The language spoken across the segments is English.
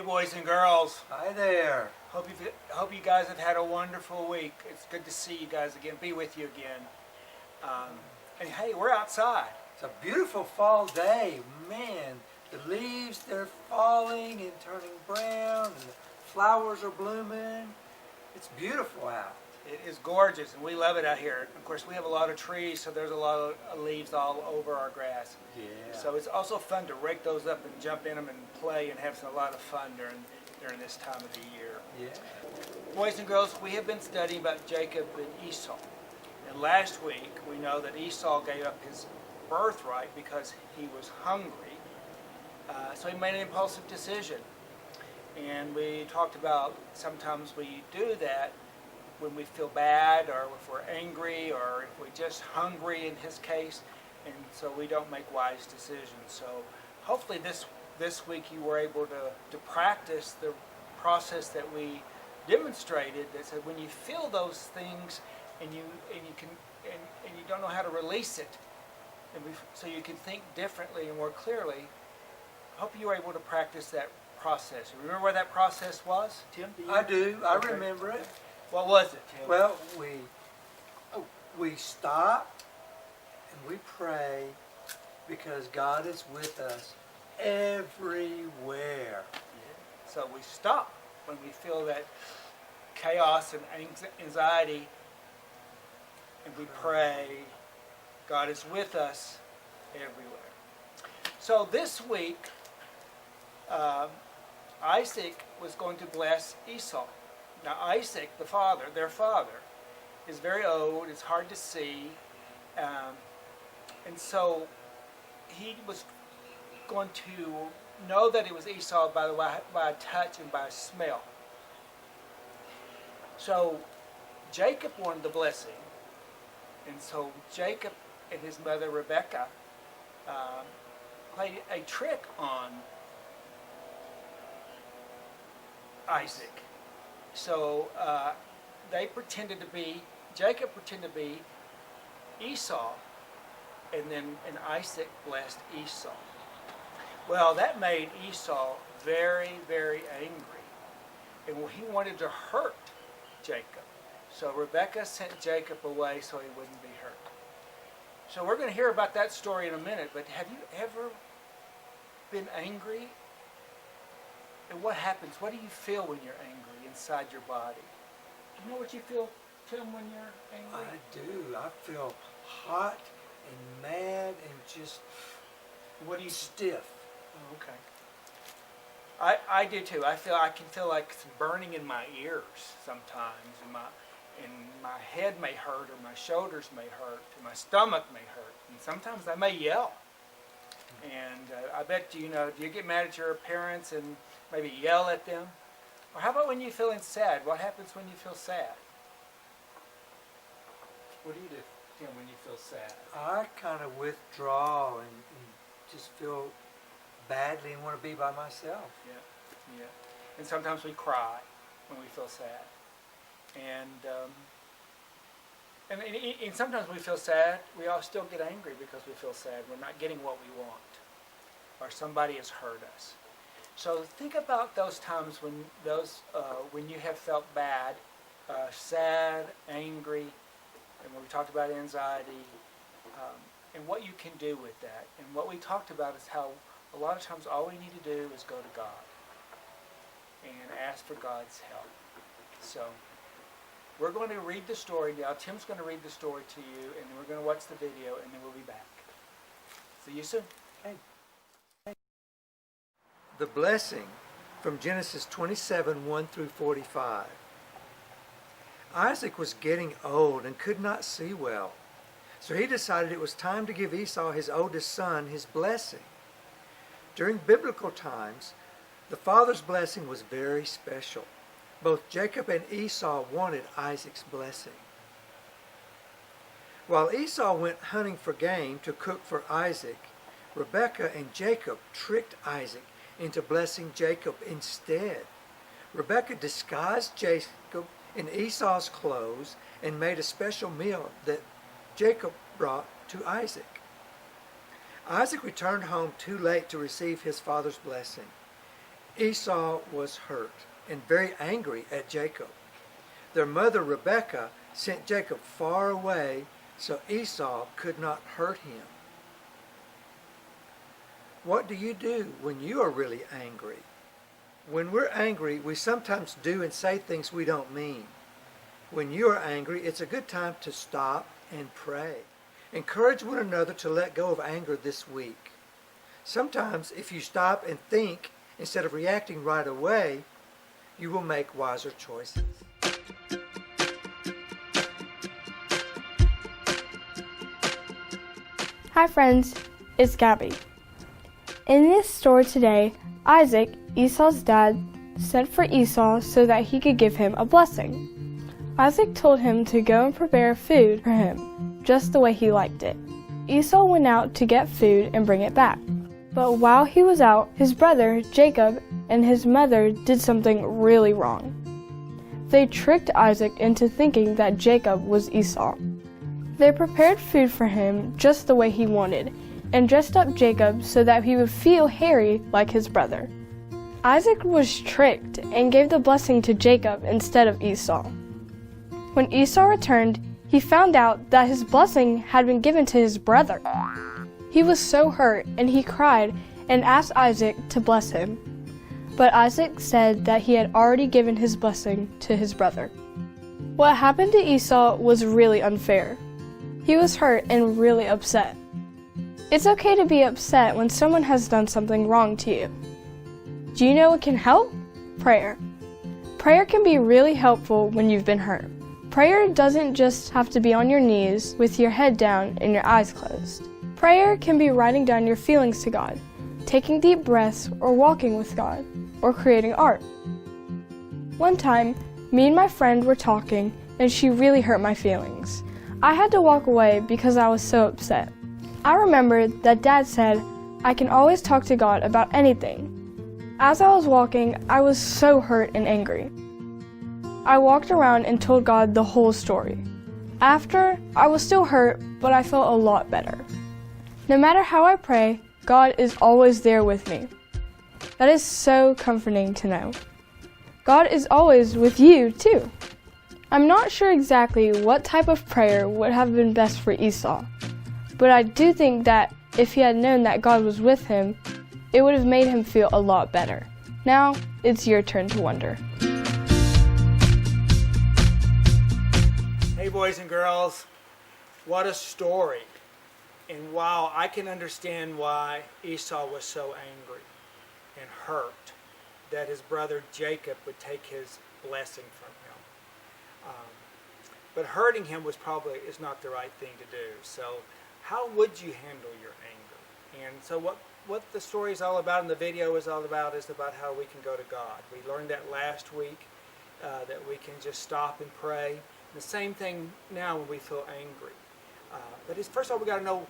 Hey boys and girls. Hi there. Hope you guys have had a wonderful week. It's good to see you guys again, be with you again. And hey, we're outside. It's a beautiful fall day. Man, the leaves, they're falling and turning brown, and the flowers are blooming. It's beautiful out. It is gorgeous, and we love it out here. Of course, we have a lot of trees, so there's a lot of leaves all over our grass. Yeah. So it's also fun to rake those up and jump in them and play and have a lot of fun during this time of the year. Yeah. Boys and girls, we have been studying about Jacob and Esau. And last week, we know that Esau gave up his birthright because he was hungry. So he made an impulsive decision. And we talked about sometimes we do that when we feel bad, or if we're angry, or if we're just hungry in his case, and so we don't make wise decisions. So hopefully this week you were able to practice the process that we demonstrated, that said when you feel those things and you don't know how to release it, so you can think differently and more clearly, hope you were able to practice that process. You remember where that process was, Tim? I do. I Okay. remember it. What was it, Tim? Well, we stop and we pray because God is with us everywhere. So we stop when we feel that chaos and anxiety, and we pray. God is with us everywhere. So this week, Isaac was going to bless Esau. Now Isaac, their father, is very old. It's hard to see, and so he was going to know that it was Esau by a touch and by a smell. So Jacob wanted the blessing, and so Jacob and his mother Rebecka played a trick on Isaac. So Jacob pretended to be Esau, and Isaac blessed Esau. Well, that made Esau very, very angry, and he wanted to hurt Jacob. So Rebecca sent Jacob away so he wouldn't be hurt. So we're going to hear about that story in a minute, but have you ever been angry? And what happens? What do you feel when you're angry inside your body? Do you know what you feel, Tim, when you're angry? I do. I feel hot and mad and just stiff. Oh, okay. I do too. I can feel like it's burning in my ears sometimes, and my head may hurt, or my shoulders may hurt, or my stomach may hurt, and sometimes I may yell. And I bet do you get mad at your parents and maybe yell at them? Or how about when you're feeling sad? What happens when you feel sad? What do you do, Tim, when you feel sad? I kind of withdraw and just feel badly and want to be by myself. Yeah. And sometimes we cry when we feel sad. And sometimes we feel sad. We all still get angry because we feel sad. We're not getting what we want, or somebody has hurt us. So think about those times when you have felt bad, sad, angry, and when we talked about anxiety, and what you can do with that. And what we talked about is how a lot of times all we need to do is go to God and ask for God's help. So we're going to read the story now. Tim's going to read the story to you, and then we're going to watch the video, and then we'll be back. See you soon. Okay. The blessing from Genesis 27, 1 through 45. Isaac was getting old and could not see well, so he decided it was time to give Esau, his oldest son, his blessing. During biblical times, the father's blessing was very special. Both Jacob and Esau wanted Isaac's blessing. While Esau went hunting for game to cook for Isaac, Rebekah and Jacob tricked Isaac into blessing Jacob instead. Rebekah disguised Jacob in Esau's clothes and made a special meal that Jacob brought to Isaac. Isaac returned home too late to receive his father's blessing. Esau was hurt and very angry at Jacob. Their mother Rebecka sent Jacob far away so Esau could not hurt him. What do you do when you are really angry? When we're angry, we sometimes do and say things we don't mean. When you are angry, it's a good time to stop and pray. Encourage one another to let go of anger this week. Sometimes, if you stop and think instead of reacting right away, you will make wiser choices. Hi friends, it's Gabby. In this story today, Isaac, Esau's dad, sent for Esau so that he could give him a blessing. Isaac told him to go and prepare food for him, just the way he liked it. Esau went out to get food and bring it back. But while he was out, his brother, Jacob, and his mother did something really wrong. They tricked Isaac into thinking that Jacob was Esau. They prepared food for him just the way he wanted, and dressed up Jacob so that he would feel hairy like his brother. Isaac was tricked and gave the blessing to Jacob instead of Esau. When Esau returned, he found out that his blessing had been given to his brother. He was so hurt and he cried and asked Isaac to bless him. But Isaac said that he had already given his blessing to his brother. What happened to Esau was really unfair. He was hurt and really upset. It's okay to be upset when someone has done something wrong to you. Do you know what can help? Prayer. Prayer can be really helpful when you've been hurt. Prayer doesn't just have to be on your knees with your head down and your eyes closed. Prayer can be writing down your feelings to God, taking deep breaths, or walking with God, or creating art. One time, me and my friend were talking and she really hurt my feelings. I had to walk away because I was so upset. I remembered that Dad said, I can always talk to God about anything. As I was walking, I was so hurt and angry. I walked around and told God the whole story. After, I was still hurt, but I felt a lot better. No matter how I pray, God is always there with me. That is so comforting to know. God is always with you, too. I'm not sure exactly what type of prayer would have been best for Esau, but I do think that if he had known that God was with him, it would have made him feel a lot better. Now, it's your turn to wonder. Hey boys and girls, what a story. And wow, I can understand why Esau was so angry and hurt that his brother Jacob would take his blessing from him. But hurting him is not the right thing to do. So how would you handle your anger? And so what the story is all about and the video is all about is about how we can go to God. We learned that last week, that we can just stop and pray. The same thing now when we feel angry. But first of all, we got to know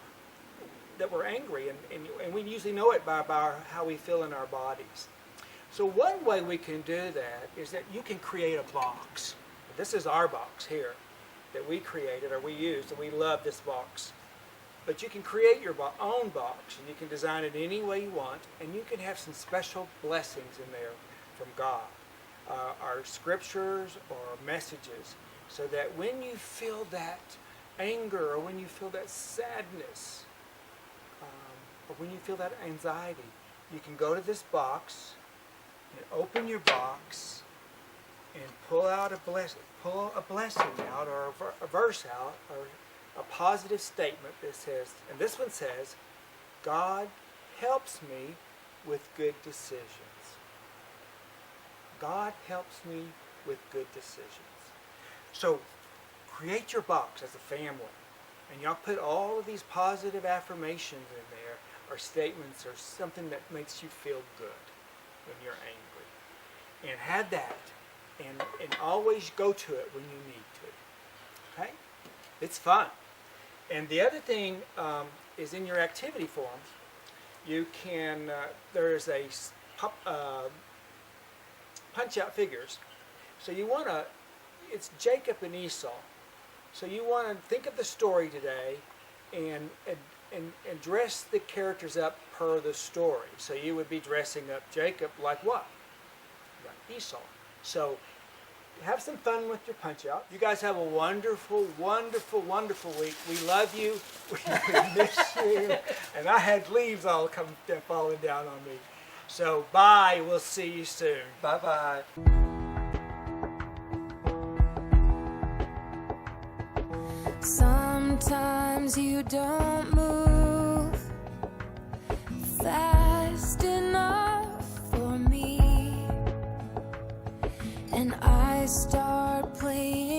that we're angry, and we usually know it by how we feel in our bodies. So one way we can do that is that you can create a box. This is our box here that we created or we used, and we love this box. But you can create your own box, and you can design it any way you want, and you can have some special blessings in there from God, our scriptures or messages, so that when you feel that anger or when you feel that sadness or when you feel that anxiety, you can go to this box and open your box and pull a blessing out or a verse out or a positive statement that says, and this one says, God helps me with good decisions. God helps me with good decisions. So create your box as a family, and y'all put all of these positive affirmations in there, or statements, or something that makes you feel good when you're angry. And have that, and always go to it when you need to. Okay? It's fun. And the other thing is in your activity forms, you can, there's a punch out figures. So you want to, it's Jacob and Esau. So you want to think of the story today and dress the characters up per the story. So you would be dressing up Jacob like what? Esau. So Have some fun with your punch out. you guys have a wonderful, wonderful, wonderful week. We love you. We miss you. And I had leaves all falling down on me. So bye. We'll see you soon. Bye-bye. Sometimes you don't move fast enough for me, and I start playing